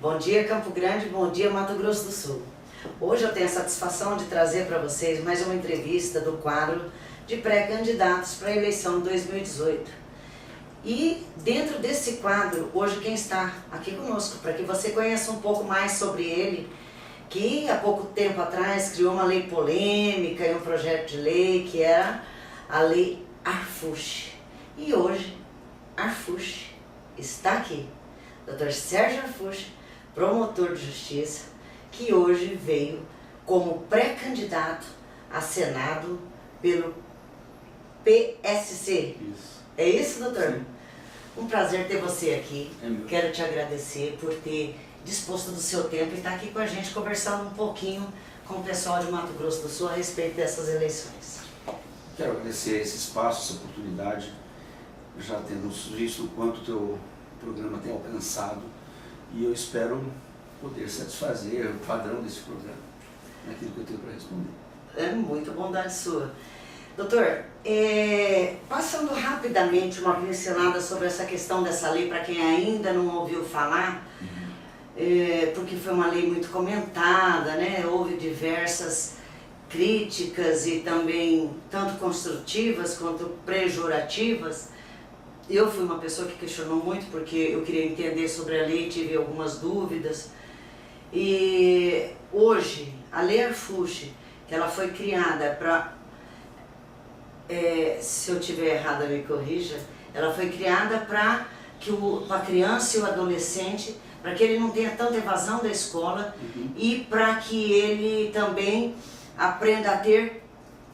Bom dia Campo Grande, bom dia Mato Grosso do Sul. Hoje eu tenho a satisfação de trazer para vocês mais uma entrevista do quadro de pré-candidatos para a eleição de 2018. E dentro desse quadro, hoje quem está aqui conosco, para que você conheça um pouco mais sobre ele, que há pouco tempo atrás criou uma lei polêmica e um projeto de lei que era a Lei Arfushi. E hoje, Arfushi está aqui. Dr. Sérgio Arfushi, promotor de justiça, que hoje veio como pré-candidato a Senado pelo PSC. Isso. É isso, doutor? Sim. Um prazer ter você aqui. É meu. Quero te agradecer por ter disposto do seu tempo e estar aqui com a gente conversando um pouquinho com o pessoal de Mato Grosso do Sul a respeito dessas eleições. Quero agradecer esse espaço, essa oportunidade, já tendo visto o quanto o teu programa tem alcançado, e eu espero poder satisfazer o padrão desse programa, naquilo que eu tenho para responder. É muito bondade sua. Doutor, passando rapidamente uma pincelada sobre essa questão dessa lei, para quem ainda não ouviu falar, porque foi uma lei muito comentada, né? Houve diversas críticas e também tanto construtivas quanto pejorativas. Eu fui uma pessoa que questionou muito porque eu queria entender sobre a lei, tive algumas dúvidas. E hoje, a Lei Arfushi, que ela foi criada para, se eu estiver errada me corrija, ela foi criada para que a criança e o adolescente, para que ele não tenha tanta evasão da escola e para que ele também aprenda a ter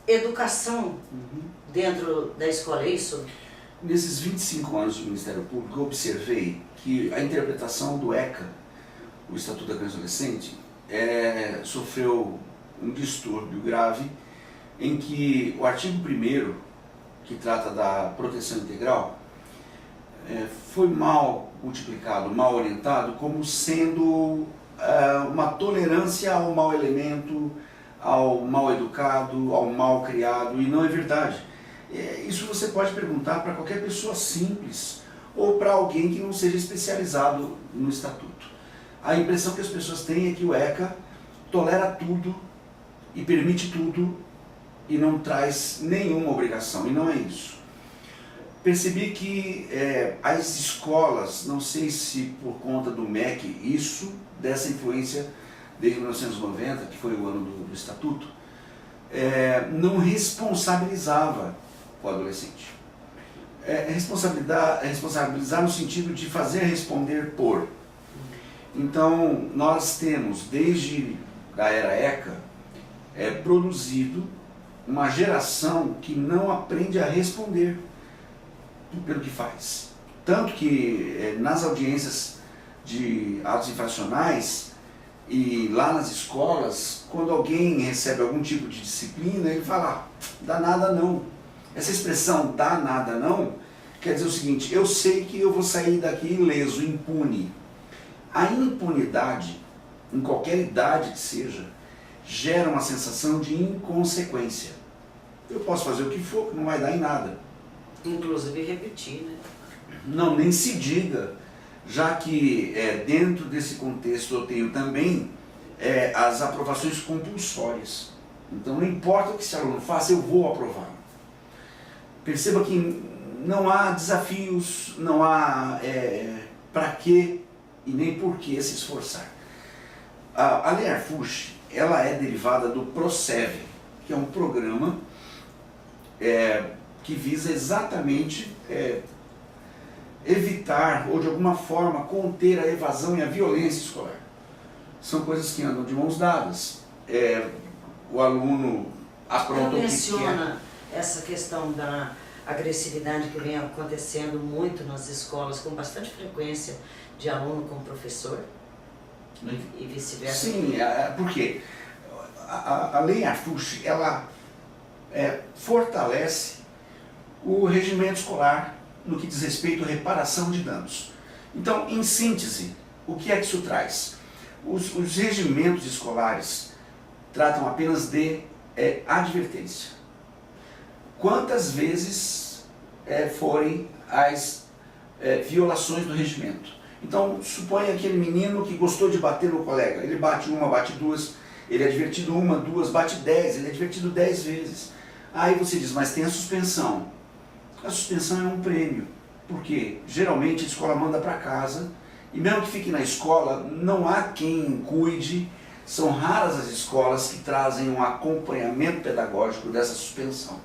educação dentro da escola, é isso? Nesses 25 anos do Ministério Público, eu observei que a interpretação do ECA, o Estatuto da Criança e Adolescente, sofreu um distúrbio grave em que o artigo 1º, que trata da proteção integral, foi mal multiplicado, mal orientado, como sendo uma tolerância ao mau elemento, ao mal educado, ao mal criado, e não é verdade. Isso você pode perguntar para qualquer pessoa simples ou para alguém que não seja especializado no Estatuto. A impressão que as pessoas têm é que o ECA tolera tudo e permite tudo e não traz nenhuma obrigação, e não é isso. Percebi que as escolas, não sei se por conta do MEC, dessa influência desde 1990, que foi o ano do Estatuto, não responsabilizava o adolescente. Responsabilizar no sentido de fazer responder por. Então, nós temos, desde a era ECA, produzido uma geração que não aprende a responder pelo que faz. Tanto que nas audiências de atos infracionais e lá nas escolas, quando alguém recebe algum tipo de disciplina, ele fala, dá nada não. Essa expressão, dá nada não, quer dizer o seguinte, eu sei que eu vou sair daqui ileso, impune. A impunidade, em qualquer idade que seja, gera uma sensação de inconsequência. Eu posso fazer o que for, que não vai dar em nada. Inclusive repetir, né? Não, nem se diga, já que dentro desse contexto eu tenho também as aprovações compulsórias. Então não importa o que esse aluno faça, eu vou aprovar. Perceba que não há desafios, não há para quê e nem por que se esforçar. A Lei Arfushi, ela é derivada do PROSEV, que é um programa que visa exatamente evitar ou de alguma forma conter a evasão e a violência escolar. São coisas que andam de mãos dadas. O aluno apronta o que quer. Essa questão da agressividade que vem acontecendo muito nas escolas, com bastante frequência, de aluno com professor e vice-versa. Sim, porque a Lei Arfushi, ela fortalece o regimento escolar no que diz respeito à reparação de danos. Então, em síntese, o que é que isso traz? Os regimentos escolares tratam apenas de advertência. Quantas vezes forem as violações do regimento? Então, suponha aquele menino que gostou de bater no colega. Ele bate uma, bate duas, ele é divertido uma, duas, bate 10, ele é divertido 10 vezes. Aí você diz, mas tem a suspensão. A suspensão é um prêmio, porque geralmente a escola manda para casa, e mesmo que fique na escola, não há quem cuide. São raras as escolas que trazem um acompanhamento pedagógico dessa suspensão.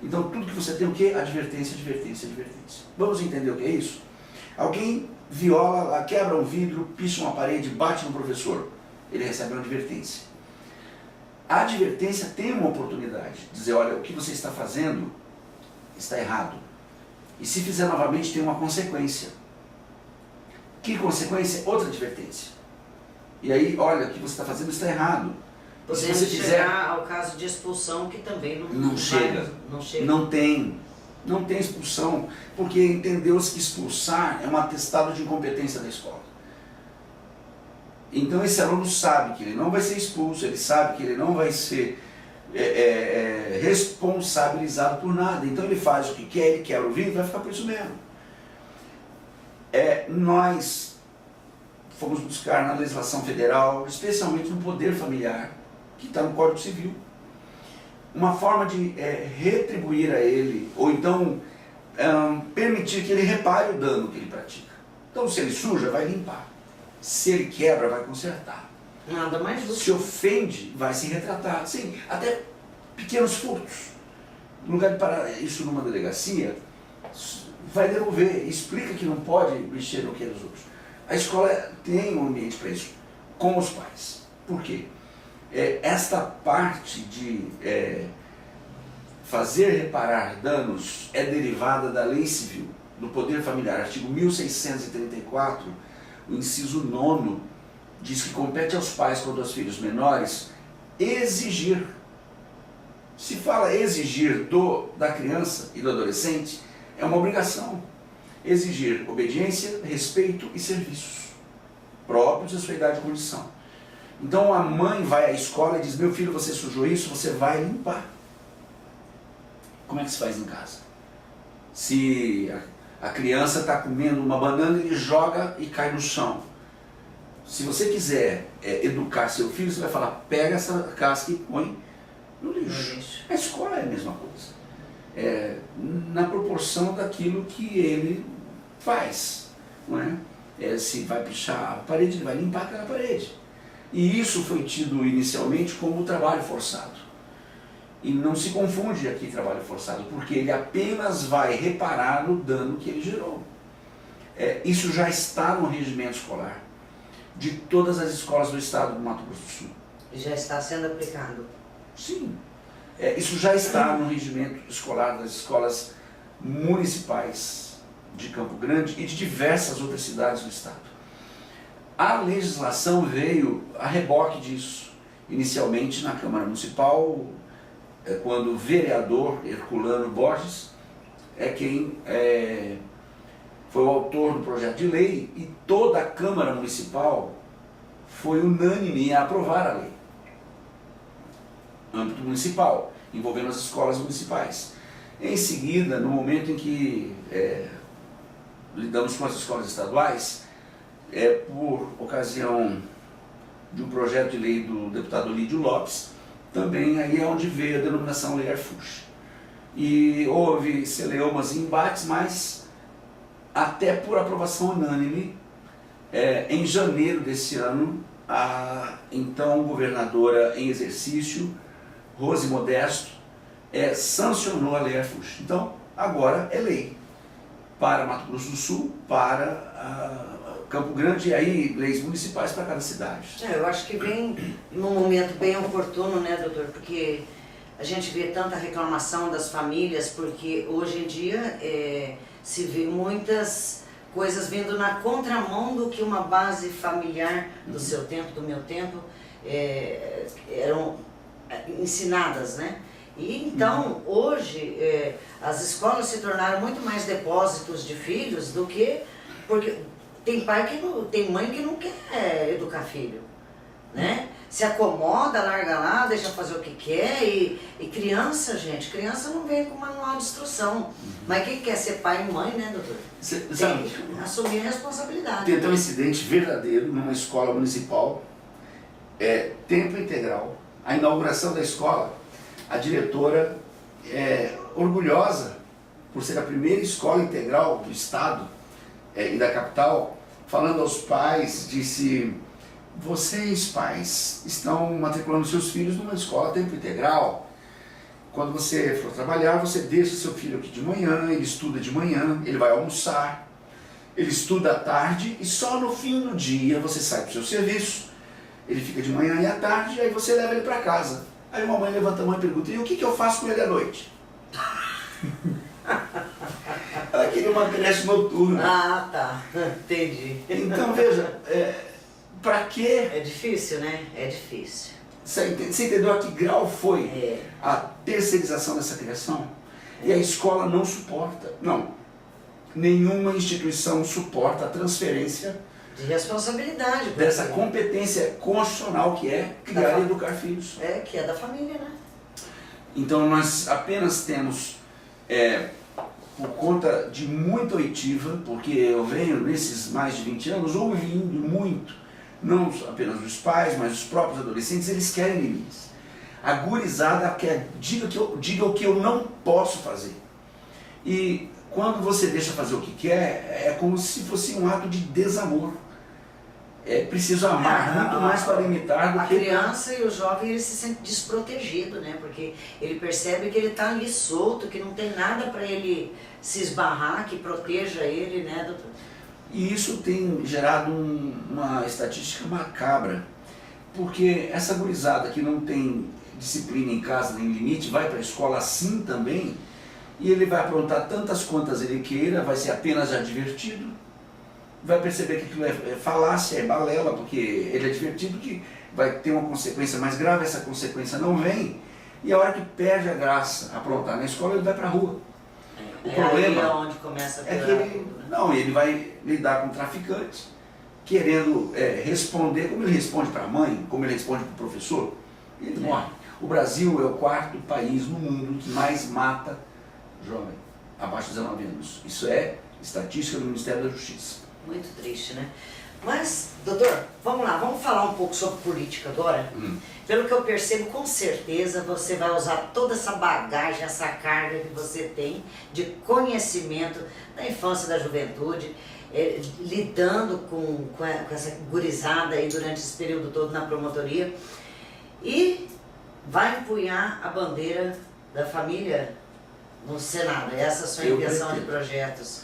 Então tudo que você tem o quê? Advertência, advertência, advertência. Vamos entender o que é isso? Alguém viola, quebra um vidro, picha uma parede, bate no professor. Ele recebe uma advertência. A advertência tem uma oportunidade de dizer, olha, o que você está fazendo está errado. E se fizer novamente tem uma consequência. Que consequência? Outra advertência. E aí, olha, o que você está fazendo está errado. Podemos chegar ao caso de expulsão, que também não chega. Não tem expulsão, porque entendeu-se que expulsar é um atestado de incompetência da escola. Então esse aluno sabe que ele não vai ser expulso, ele sabe que ele não vai ser responsabilizado por nada. Então ele faz o que quer, ele quebra o vidro e vai ficar por isso mesmo. Nós fomos buscar na legislação federal, especialmente no poder familiar, que está no Código Civil, uma forma de retribuir a ele, ou então permitir que ele repare o dano que ele pratica. Então se ele suja, vai limpar. Se ele quebra, vai consertar. Nada mais justo. Se ofende, vai se retratar. Sim, até pequenos furtos. No lugar de parar isso numa delegacia, vai devolver, explica que não pode mexer no que é dos outros. A escola tem um ambiente para isso, com os pais. Por quê? Esta parte de fazer reparar danos é derivada da lei civil, do poder familiar, artigo 1634, o inciso 9, diz que compete aos pais quanto aos filhos menores exigir. Se fala exigir da criança e do adolescente, é uma obrigação. Exigir obediência, respeito e serviços próprios da sua idade e condição. Então a mãe vai à escola e diz, meu filho, você sujou isso, você vai limpar. Como é que se faz em casa? Se a criança está comendo uma banana, ele joga e cai no chão. Se você quiser educar seu filho, você vai falar, pega essa casca e põe no lixo. A escola é a mesma coisa. Na proporção daquilo que ele faz. Não é? Se vai pichar a parede, ele vai limpar aquela parede. E isso foi tido inicialmente como trabalho forçado. E não se confunde aqui trabalho forçado, porque ele apenas vai reparar o dano que ele gerou. Isso já está no regimento escolar de todas as escolas do estado do Mato Grosso do Sul. Já está sendo aplicado? Sim. Isso já está no regimento escolar das escolas municipais de Campo Grande e de diversas outras cidades do estado. A legislação veio a reboque disso, inicialmente na Câmara Municipal, quando o vereador Herculano Borges é quem foi o autor do projeto de lei, e toda a Câmara Municipal foi unânime a aprovar a lei. Âmbito municipal, envolvendo as escolas municipais. Em seguida, no momento em que lidamos com as escolas estaduais, por ocasião de um projeto de lei do deputado Lídio Lopes, também aí é onde veio a denominação Lei Arfuche. E houve celeumas e embates, mas até por aprovação unânime, em janeiro desse ano, a então governadora em exercício, Rose Modesto, sancionou a Lei Arfuche. Então, agora é lei para Mato Grosso do Sul, para Campo Grande, e aí leis municipais para cada cidade. Eu acho que vem num momento bem oportuno, né, doutor? Porque a gente vê tanta reclamação das famílias, porque hoje em dia se vê muitas coisas vindo na contramão do que uma base familiar do seu tempo, do meu tempo, eram ensinadas, né? E então, hoje, as escolas se tornaram muito mais depósitos de filhos do que... Porque tem mãe que não quer educar filho, né? se acomoda, larga lá, deixa fazer o que quer. E criança, gente, criança não vem com manual de instrução. Mas quem quer ser pai e mãe, né, doutor? Tem que assumir a responsabilidade. Tem até um incidente verdadeiro numa escola municipal, tempo integral. A inauguração da escola, a diretora, orgulhosa por ser a primeira escola integral do estado e da capital, falando aos pais, disse: vocês, pais, estão matriculando seus filhos numa escola a tempo integral. Quando você for trabalhar, você deixa seu filho aqui de manhã, ele estuda de manhã, ele vai almoçar, ele estuda à tarde e só no fim do dia você sai para o seu serviço. Ele fica de manhã e à tarde, aí você leva ele para casa. Aí uma mãe levanta a mão e pergunta: e o que eu faço com ele à noite? Ela queria uma creche noturna. Ah, tá. Entendi. Então, veja, para quê? É difícil, né? É difícil. Você entendeu a que grau foi a terceirização dessa criação? E a escola não suporta. Não. Nenhuma instituição suporta a transferência de responsabilidade. Dessa competência constitucional que é criar e educar filhos. Que é da família, né? Então nós apenas temos, por conta de muita oitiva, porque eu venho nesses mais de 20 anos ouvindo muito, não apenas os pais, mas os próprios adolescentes, eles querem limites. A gurizada quer, diga o que eu não posso fazer. E quando você deixa fazer o que quer, é como se fosse um ato de desamor. É preciso amar muito mais para imitar do que... A criança e o jovem, ele se sente desprotegido, né? Porque ele percebe que ele está ali solto, que não tem nada para ele se esbarrar, que proteja ele, né, doutor? E isso tem gerado uma estatística macabra, porque essa gurizada que não tem disciplina em casa, nem limite, vai para a escola assim também, e ele vai aprontar tantas quantas ele queira, vai ser apenas já divertido, vai perceber que aquilo é falácia, é balela, porque ele é divertido, que vai ter uma consequência mais grave, essa consequência não vem, e a hora que perde a graça aprontar na escola, ele vai para a rua. O problema aí é onde começa a é que ele vai lidar com traficantes, querendo responder, como ele responde para a mãe, como ele responde para o professor, e ele morre. O Brasil é o 4º país no mundo que mais mata jovem abaixo de 19 anos. Isso é estatística do Ministério da Justiça. Muito triste, né? Mas, doutor, vamos lá, vamos falar um pouco sobre política agora. Pelo que eu percebo, com certeza você vai usar toda essa bagagem, essa carga que você tem de conhecimento da infância e da juventude, lidando com essa gurizada aí durante esse período todo na promotoria, e vai empunhar a bandeira da família no Senado. Essa é a sua intenção de projetos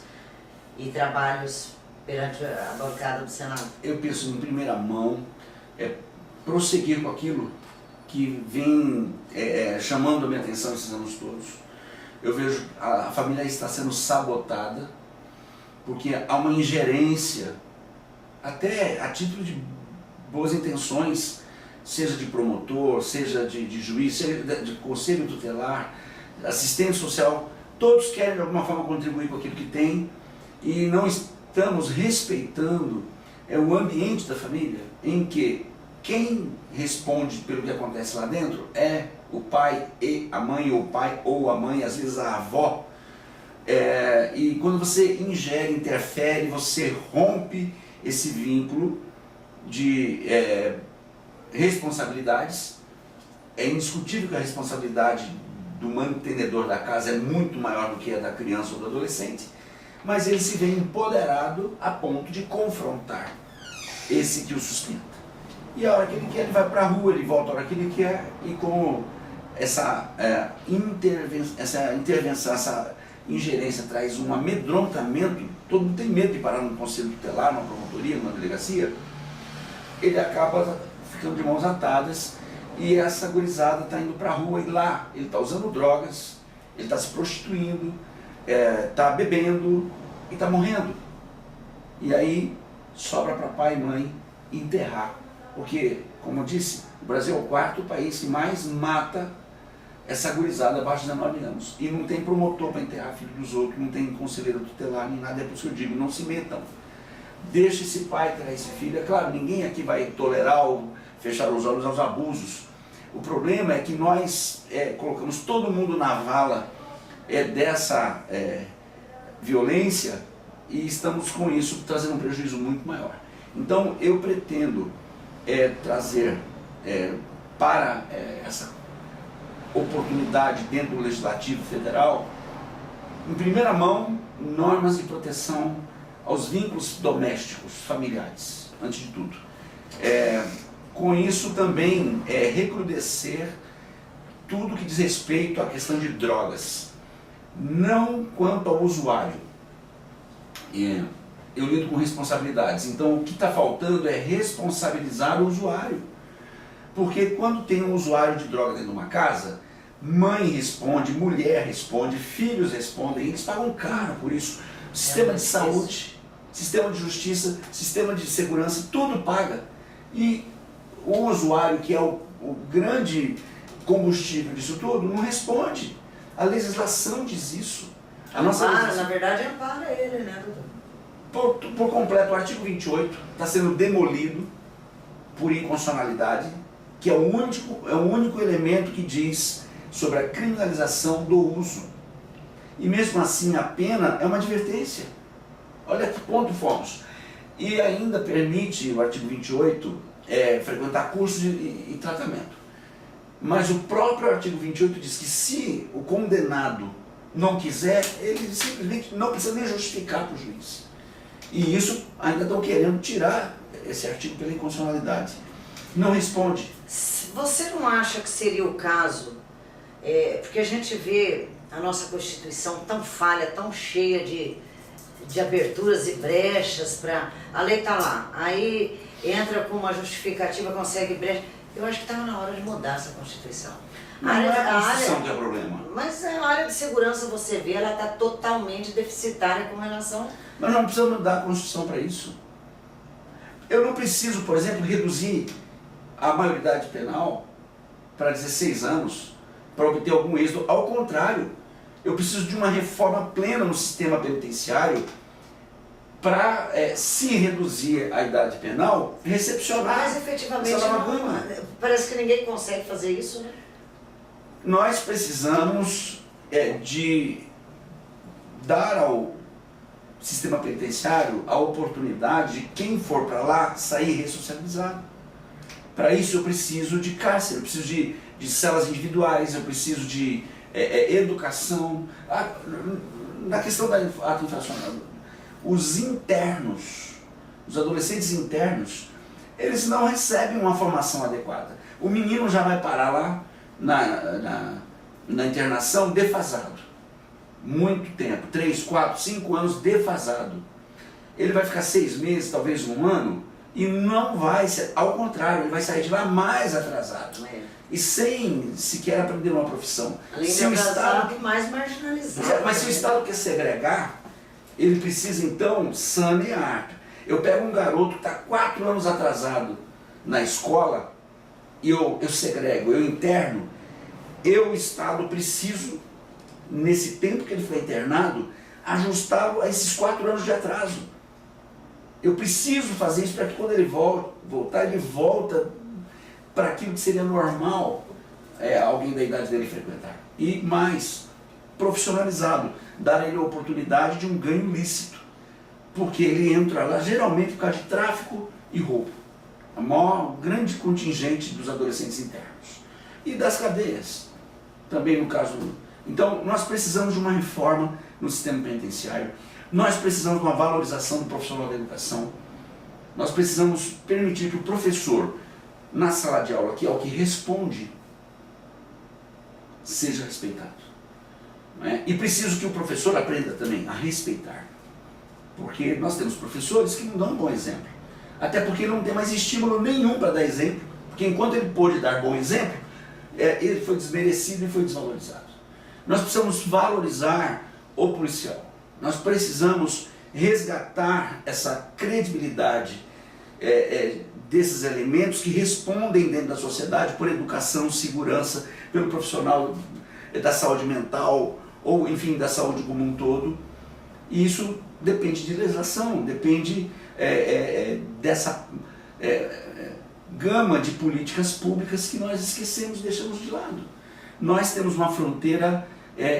e trabalhos perante a bancada do Senado? Eu penso em primeira mão, prosseguir com aquilo que vem chamando a minha atenção esses anos todos. Eu vejo a família está sendo sabotada, porque há uma ingerência, até a título de boas intenções, seja de promotor, seja de juiz, seja de conselho tutelar, assistente social, todos querem de alguma forma contribuir com aquilo que tem, e não estamos respeitando o ambiente da família, em que quem responde pelo que acontece lá dentro é o pai e a mãe, ou o pai ou a mãe, às vezes a avó. E quando você ingere, interfere, você rompe esse vínculo de responsabilidades. É indiscutível que a responsabilidade do mantenedor da casa é muito maior do que a da criança ou do adolescente, mas ele se vê empoderado a ponto de confrontar esse que o sustenta. E a hora que ele quer, ele vai para a rua, ele volta a hora que ele quer, e com essa intervenção, essa ingerência traz um amedrontamento, todo mundo tem medo de parar num conselho tutelar, numa promotoria, numa delegacia, ele acaba ficando de mãos atadas, e essa gurizada está indo para a rua, e lá ele está usando drogas, ele está se prostituindo, está bebendo e está morrendo. E aí sobra para pai e mãe enterrar. Porque, como eu disse, o Brasil é o 4º país que mais mata essa gurizada abaixo de 19 anos. E não tem promotor para enterrar filho dos outros, não tem conselheiro tutelar, nem nada. É por isso que eu digo, não se metam. Deixa esse pai terá esse filho. É claro, ninguém aqui vai tolerar ou fechar os olhos aos abusos. O problema é que nós colocamos todo mundo na vala dessa violência e estamos com isso trazendo um prejuízo muito maior. Então eu pretendo trazer para essa oportunidade dentro do Legislativo Federal, em primeira mão, normas de proteção aos vínculos domésticos, familiares, antes de tudo. Com isso também recrudescer tudo que diz respeito à questão de drogas, não quanto ao usuário. Eu lido com responsabilidades, então o que está faltando é responsabilizar o usuário. Porque quando tem um usuário de droga dentro de uma casa, mãe responde, mulher responde, filhos respondem, eles pagam caro por isso. Sistema de saúde, sistema de justiça, sistema de segurança, tudo paga. E o usuário, que é o grande combustível disso tudo, não responde. A legislação diz isso. Na verdade, ampara ele, né, doutor? Por completo, o artigo 28 está sendo demolido por inconstitucionalidade, que é o único elemento que diz sobre a criminalização do uso. E mesmo assim a pena é uma advertência. Olha que ponto fomos. E ainda permite, o artigo 28, frequentar cursos e tratamento. Mas o próprio artigo 28 diz que se o condenado não quiser, ele simplesmente não precisa nem justificar para o juiz. E isso ainda estão querendo tirar esse artigo pela inconstitucionalidade. Não responde. Você não acha que seria o caso, porque a gente vê a nossa Constituição tão falha, tão cheia de aberturas e brechas para... A lei está lá, aí entra com uma justificativa, consegue brecha. Eu acho que estava na hora de mudar essa Constituição. Não é a Constituição que é o problema. Mas a área de segurança, você vê, ela está totalmente deficitária com relação... Mas não precisa mudar a Constituição para isso. Eu não preciso, por exemplo, reduzir a maioridade penal para 16 anos para obter algum êxito. Ao contrário, eu preciso de uma reforma plena no sistema penitenciário para, se reduzir a idade penal, recepcionar. Mas efetivamente parece que ninguém consegue fazer isso, né? Nós precisamos de dar ao sistema penitenciário a oportunidade de quem for para lá sair ressocializado. Para isso eu preciso de cárcere, eu preciso de celas individuais, eu preciso de educação. Na questão da ato infracional, os internos, os adolescentes internos, eles não recebem uma formação adequada. O menino já vai parar lá na internação defasado. Muito tempo, 3, 4, 5 anos defasado. Ele vai ficar 6 meses, talvez 1 ano, e não vai ser, ao contrário, ele vai sair de lá mais atrasado. E sem sequer aprender uma profissão. Além de atrasado, mais marginalizado. Mas se o Estado quer segregar, ele precisa então sanear. Eu pego um garoto que está 4 anos atrasado na escola, e eu segrego, eu interno, eu, Estado, preciso, nesse tempo que ele foi internado, ajustá-lo a esses 4 anos de atraso. Eu preciso fazer isso para que quando ele voltar, ele volta para aquilo que seria normal alguém da idade dele frequentar. E mais, profissionalizado, dar a ele a oportunidade de um ganho lícito. Porque ele entra lá geralmente por causa de tráfico e roubo. A maior grande contingente dos adolescentes internos. E das cadeias, também no caso. Então, nós precisamos de uma reforma no sistema penitenciário. Nós precisamos de uma valorização do profissional da educação. Nós precisamos permitir que o professor, na sala de aula, que é o que responde, seja respeitado. E preciso que o professor aprenda também a respeitar. Porque nós temos professores que não dão um bom exemplo. Até porque não tem mais estímulo nenhum para dar exemplo. Porque enquanto ele pôde dar bom exemplo, ele foi desmerecido e foi desvalorizado. Nós precisamos valorizar o policial. Nós precisamos resgatar essa credibilidade desses elementos que respondem dentro da sociedade por educação, segurança, pelo profissional da saúde mental, ou enfim, da saúde como um todo. E isso depende de legislação, depende dessa gama de políticas públicas que nós esquecemos, deixamos de lado. Nós temos uma fronteira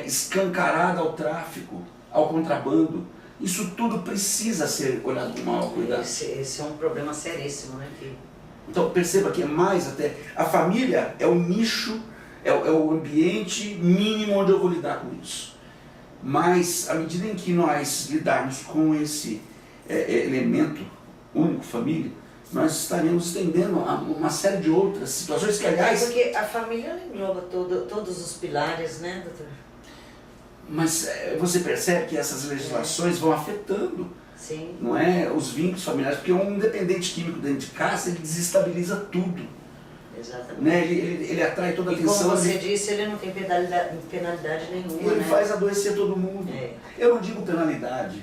escancarada ao tráfico, ao contrabando. Isso tudo precisa ser olhado com maior cuidado. Esse é um problema seríssimo, né? Então perceba que é mais até, a família é o nicho, é o ambiente mínimo onde eu vou lidar com isso. Mas à medida em que nós lidarmos com esse elemento único, família, nós estaremos estendendo a uma série de outras situações que, aliás... Porque a família engloba todos os pilares, né, doutor? Mas você percebe que essas legislações vão afetando, sim, não é, os vínculos familiares, porque um independente químico dentro de casa, ele desestabiliza tudo. Exatamente. Né? Ele atrai toda a atenção. E como você disse, ele não tem penalidade nenhuma. Ele né? faz adoecer todo mundo. Eu não digo penalidade,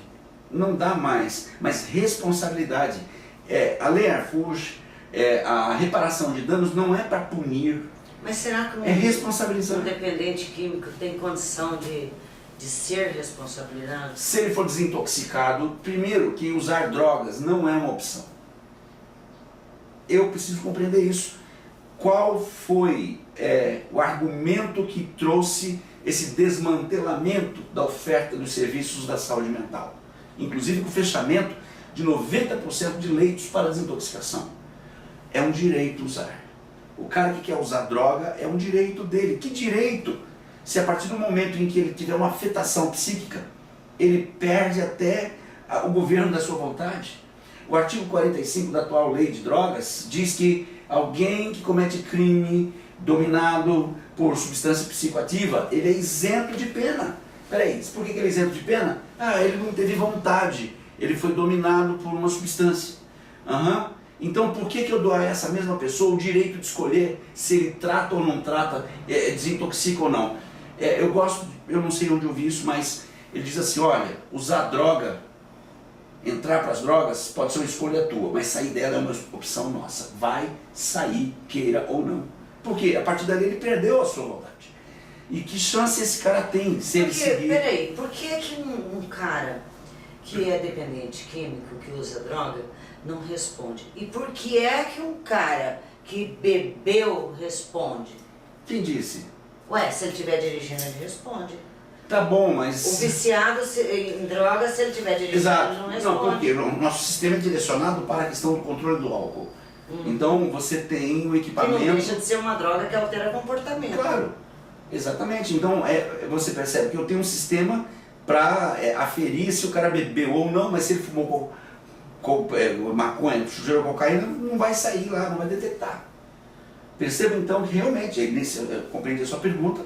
não dá mais, mas responsabilidade. A lei Arfuge, a reparação de danos não é para punir. Mas será que é responsabilizar. Um dependente químico tem condição de ser responsabilizado? Se ele for desintoxicado, primeiro que usar drogas não é uma opção. Eu preciso compreender isso. Qual foi o argumento que trouxe esse desmantelamento da oferta dos serviços da saúde mental? Inclusive com o fechamento de 90% de leitos para desintoxicação. É um direito usar. O cara que quer usar droga é um direito dele. Que direito? Se a partir do momento em que ele tiver uma afetação psíquica, ele perde até o governo da sua vontade. O artigo 45 da atual lei de drogas diz que alguém que comete crime dominado por substância psicoativa, ele é isento de pena. Peraí, por que ele é isento de pena? Ele não teve vontade, ele foi dominado por uma substância. Então por que eu dou a essa mesma pessoa o direito de escolher se ele trata ou não trata, desintoxica ou não? Eu não sei onde eu vi isso, mas ele diz assim, olha, usar droga, entrar para as drogas pode ser uma escolha tua, mas sair dela é uma opção nossa. Vai sair, queira ou não. Porque a partir dali ele perdeu a sua vontade. E que chance esse cara tem se ele seguir? Peraí, por que um cara que é dependente químico, que usa droga, não responde? E por que é que um cara que bebeu responde? Quem disse? Ué, se ele estiver dirigindo, ele responde. Tá bom, mas... O viciado em droga, se ele estiver dirigindo, exato. ele não responde. Não, porque o nosso sistema é direcionado para a questão do controle do álcool. Então você tem o equipamento... Que não deixa de ser uma droga que altera comportamento. Claro, exatamente. Então você percebe que eu tenho um sistema para aferir se o cara bebeu ou não, mas se ele fumou maconha, cheirou cocaína, não vai sair lá, não vai detectar. Perceba então que realmente, eu compreendi a sua pergunta,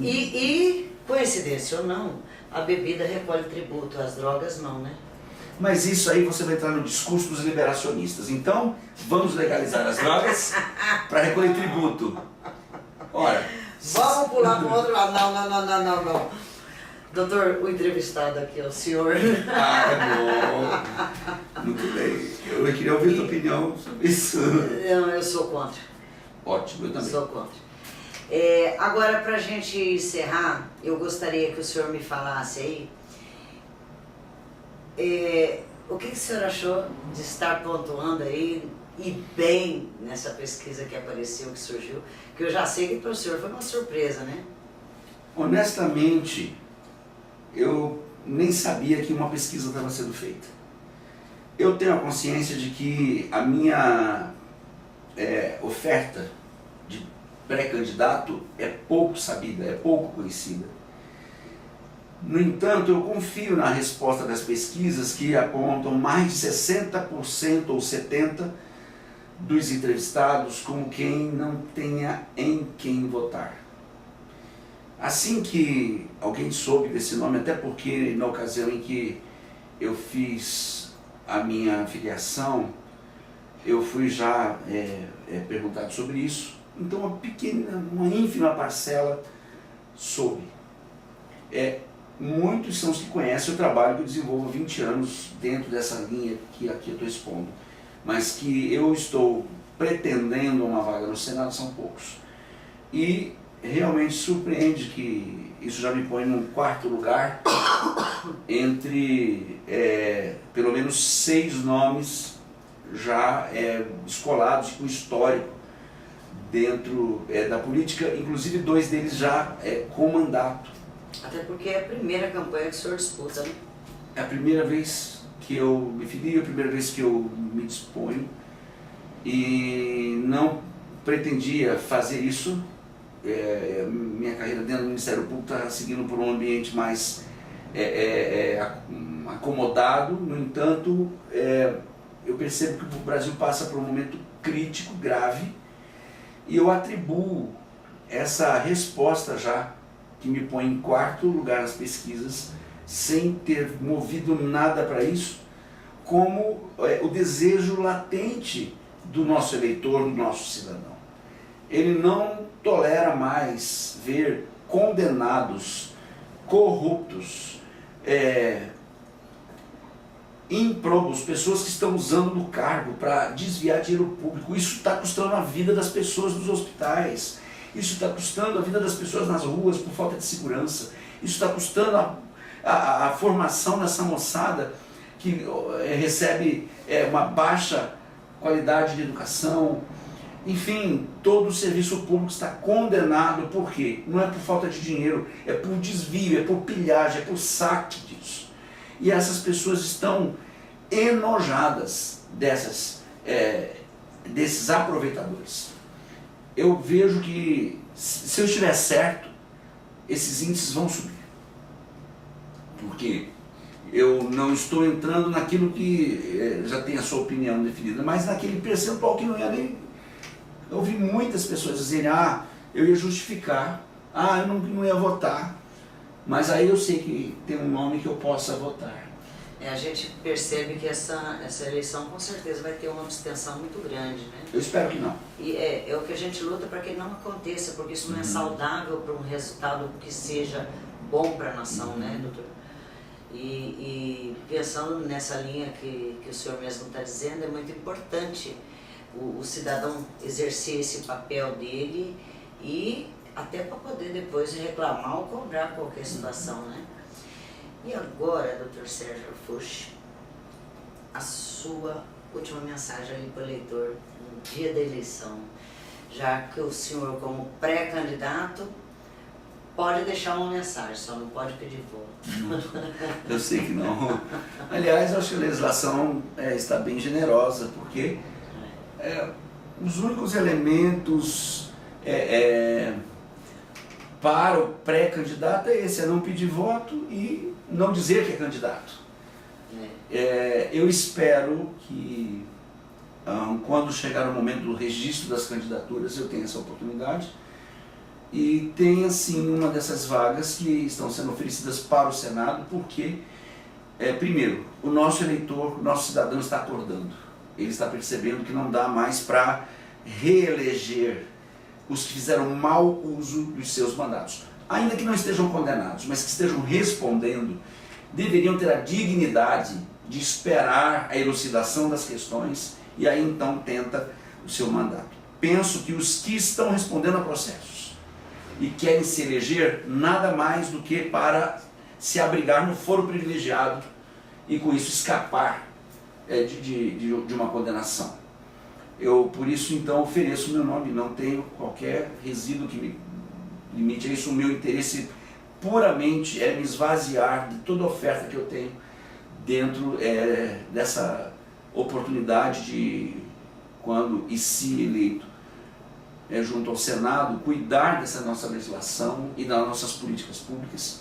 E coincidência ou não, a bebida recolhe tributo, as drogas não, né? Mas isso aí você vai entrar no discurso dos liberacionistas. Então, vamos legalizar as drogas para recolher tributo. Ora, vamos pular para o outro lado. Não. Doutor, o entrevistado aqui é o senhor. É bom. Muito bem. Eu queria ouvir a sua opinião sobre isso. Não, eu sou contra. Ótimo, eu também. Sou contra. Agora, para a gente encerrar, eu gostaria que o senhor me falasse aí o que o senhor achou de estar pontuando aí e bem nessa pesquisa que apareceu, que surgiu, que eu já sei que para o senhor foi uma surpresa, né? Honestamente, eu nem sabia que uma pesquisa estava sendo feita. Eu tenho a consciência de que a minha oferta de pré-candidato é pouco sabida, é pouco conhecida. No entanto, eu confio na resposta das pesquisas que apontam mais de 60% ou 70% dos entrevistados como quem não tenha em quem votar. Assim que alguém soube desse nome, até porque na ocasião em que eu fiz a minha filiação, eu fui já perguntado sobre isso, então uma ínfima parcela soube. Muitos são os que conhecem o trabalho que eu desenvolvo há 20 anos dentro dessa linha que aqui eu estou expondo, mas que eu estou pretendendo uma vaga no Senado são poucos. E realmente surpreende que isso já me põe num quarto lugar entre pelo menos 6 nomes já escolados com histórico dentro da política, inclusive 2 deles já com mandato. Até porque é a primeira campanha que o senhor disputa, né? É a primeira vez que eu me filio, a primeira vez que eu me disponho, e não pretendia fazer isso. Minha carreira dentro do Ministério Público está seguindo por um ambiente mais acomodado. No entanto, eu percebo que o Brasil passa por um momento crítico, grave, e eu atribuo essa resposta já, que me põe em 4º lugar nas pesquisas, sem ter movido nada para isso, como o desejo latente do nosso eleitor, do nosso cidadão. Ele não tolera mais ver condenados, corruptos, ímprobos, pessoas que estão usando do cargo para desviar dinheiro público. Isso está custando a vida das pessoas nos hospitais, isso está custando a vida das pessoas nas ruas por falta de segurança, isso está custando a formação dessa moçada que recebe uma baixa qualidade de educação. Enfim, todo o serviço público está condenado. Por quê? Não é por falta de dinheiro, é por desvio, é por pilhagem, é por saque disso. E essas pessoas estão enojadas desses aproveitadores. Eu vejo que, se eu estiver certo, esses índices vão subir. Porque eu não estou entrando naquilo que já tem a sua opinião definida, mas naquele percentual que não ia nem... Eu ouvi muitas pessoas dizerem, eu ia justificar, eu não ia votar, mas aí eu sei que tem um nome que eu possa votar. A gente percebe que essa eleição com certeza vai ter uma abstenção muito grande, né? Eu espero que não. E é o que a gente luta para que não aconteça, porque isso não é saudável para um resultado que seja bom para a nação, né, doutor? E pensando nessa linha que o senhor mesmo está dizendo, é muito importante o cidadão exercer esse papel dele e até para poder depois reclamar ou cobrar qualquer situação, né? E agora, doutor Sérgio Arfushi, a sua última mensagem ali para o eleitor no dia da eleição, já que o senhor, como pré-candidato, pode deixar uma mensagem, só não pode pedir voto. Eu sei que não. Aliás, eu acho que a legislação está bem generosa, porque os únicos elementos para o pré-candidato é não pedir voto e não dizer que é candidato. Eu espero que, quando chegar o momento do registro das candidaturas, eu tenha essa oportunidade e tenha, sim, uma dessas vagas que estão sendo oferecidas para o Senado, porque, primeiro, o nosso eleitor, o nosso cidadão está acordando. Ele está percebendo que não dá mais para reeleger os que fizeram mau uso dos seus mandatos. Ainda que não estejam condenados, mas que estejam respondendo, deveriam ter a dignidade de esperar a elucidação das questões e aí então tenta o seu mandato. Penso que os que estão respondendo a processos e querem se eleger, nada mais do que para se abrigar no foro privilegiado e com isso escapar de uma condenação. Eu, por isso, então, ofereço o meu nome, não tenho qualquer resíduo que me limite a isso. O meu interesse puramente é me esvaziar de toda oferta que eu tenho dentro dessa oportunidade de, quando e se eleito, junto ao Senado, cuidar dessa nossa legislação e das nossas políticas públicas,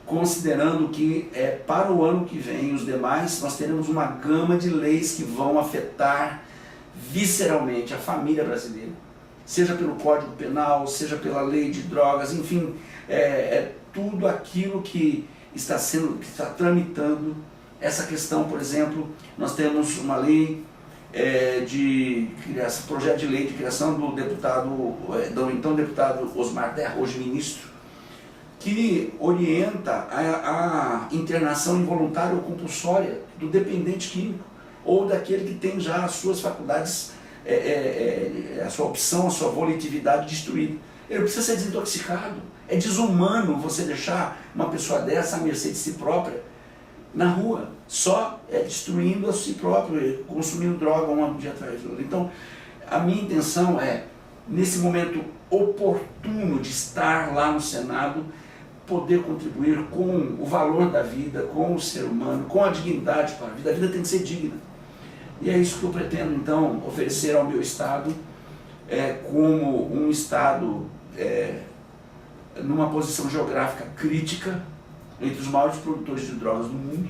considerando que para o ano que vem e os demais, nós teremos uma gama de leis que vão afetar visceralmente a família brasileira, seja pelo Código Penal, seja pela lei de drogas, enfim, tudo aquilo que está tramitando essa questão. Por exemplo, nós temos uma lei projeto de lei de criação do então deputado Osmar Terra, hoje ministro, que orienta a internação involuntária ou compulsória do dependente químico, ou daquele que tem já as suas faculdades, a sua opção, a sua volitividade destruída. Ele precisa ser desintoxicado. É desumano você deixar uma pessoa dessa à mercê de si própria na rua, só destruindo a si próprio, consumindo droga um dia atrás do outro. Então, a minha intenção é, nesse momento oportuno de estar lá no Senado, poder contribuir com o valor da vida, com o ser humano, com a dignidade para a vida. A vida tem que ser digna. E é isso que eu pretendo, então, oferecer ao meu Estado, como um Estado numa posição geográfica crítica, entre os maiores produtores de drogas do mundo,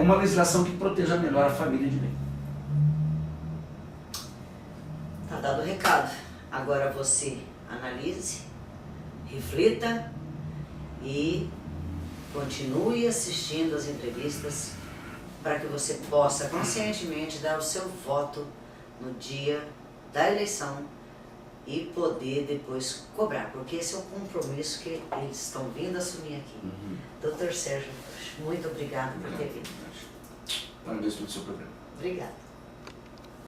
uma legislação que proteja melhor a família de bem. Tá dado o recado. Agora você analise, reflita e continue assistindo as entrevistas para que você possa conscientemente dar o seu voto no dia da eleição e poder depois cobrar, porque esse é o compromisso que eles estão vindo assumir aqui. Dr. Sérgio, muito obrigado por ter vindo. Parabéns pelo seu programa. Obrigada.